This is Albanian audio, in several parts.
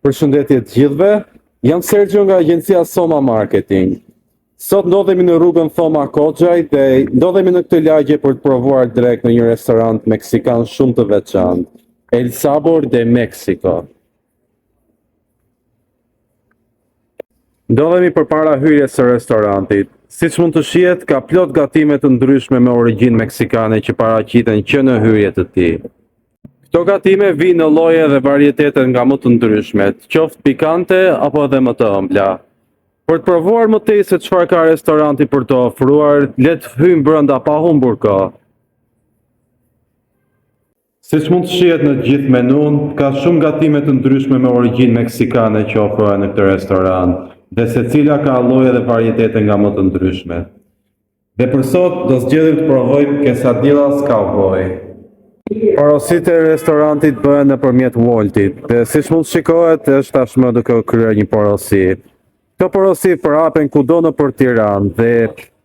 Përshëndetje të gjithëve, jam Sergio nga agjencia Soma Marketing. Sot ndodhemi në rrugën Thoma Koxhaj dhe ndodhemi në këtë lagje për të provuar drejt në një restorant meksikan shumë të veçantë, El Sabor de Mexico. Ndodhemi përpara hyrjes së restorantit. Siç mund të shihet, ka plot gatime të ndryshme me origjinë meksikane që paraqiten që në hyrje të tij. Këto gatime vijnë në lloje dhe varietete nga më të ndryshmet, qoftë pikante apo edhe më të ëmbla. Për të provuar më tej se çfarë ka restoranti për të ofruar, le të hyjmë brenda pa humbur kohë. Siç mund të shihet në gjithë menun, ka shumë gatime të ndryshme me origjinë meksikane që ofrohen në këtë restorant, dhe secila ka lloje dhe varietete nga më të ndryshme. Dhe për sot do zgjedhim të provojmë quesadillas cowboy. Porositë e restorantit bëhen nëpërmjet Woltit, dhe siç mund shikohet, është tashmë duke u kryer një porosi. Këto porosi përhapen kudo nëpër Tiranë dhe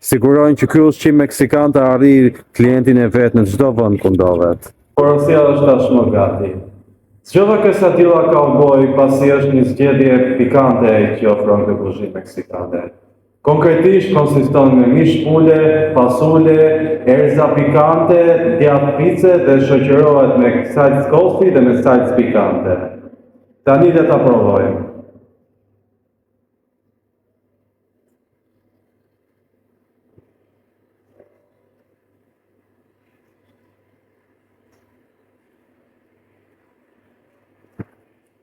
sigurojnë që ky ushqim meksikan të arrijë klientin e vet në çdo vend ku ndodhet. Porosia është tashmë gati. Zgjodha quesadilla cowboy pasi është një zgjedhje pikante që ofron ky kuzhinë meksikane. Konkretisht konsiston me mish pule, fasule, erza pikante, djath pice dhe shoqërohet me salcë kosti dhe me salcë pikante. Tani le ta provojmë.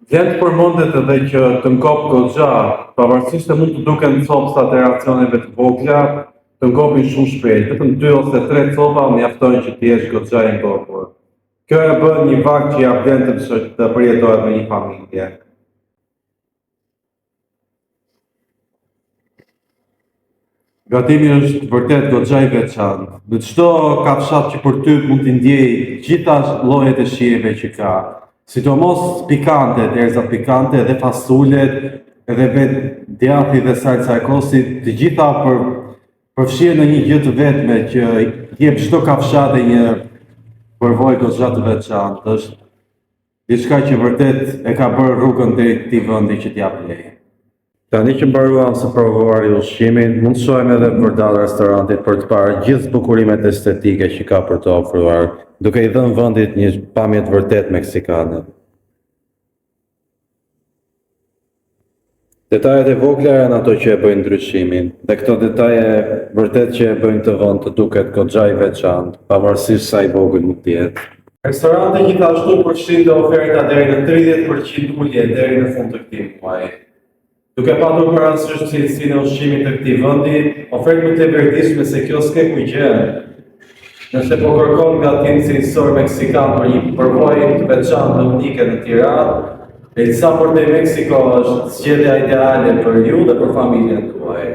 Vjen të përmendet edhe që të ngop goxha, pavarësisht se mund të duken copsa të racioneve të vogla, të ngopin shumë shpejt, vetëm 2 ose 3 copa mjaftojnë që të jesh goxha i ngopur. Kjo e bën një vakt që ja vlen të përjetohet me një familje. Gatimi është vërtet goxha i veçantë. Në çdo kafshat që përtyp mund t'i ndjej gjitha llojet e shijeve që ka. Sidomos pikante, erza pikante, edhe fasulet, edhe vetë djathi dhe salsa e kosit, të gjitha përfshihen në një gjë të vetme që jep çdo kafshate një përvojë goxha të veçantë. Është diçka që vërtet e ka bërë rrugën deri këtij vendi që t'jap leje. Tani që mbaruam së provuari ushqimin, mund të shohim edhe përdallë restorantit për të parë gjithë bukurimet estetike që ka për të ofruar, duke i dhënë vendit një pamje të vërtet meksikane. Detajet e vogla janë ato që e bëjnë ndryshimin, dhe këto detaje vërtet që e bëjnë të vend të duket goxha i veçantë, pavarësisht sa i vogël mund të jetë. Restoranti gjithashtu përfshin dhe oferta deri në 30% ulje deri në fund të këtij muaji. Duke patur parasysh cilësinë e ushqimit të këtij vendi, ofertë më të verdishme se kjo s'ke ku gjën. Nëse po kërkon gatim cilësor meksikan për një përvojë të veçantë dhe unike në Tiranë, El Sabor de Mexico është zgjedhja ideale për ju dhe për familjen tuaj.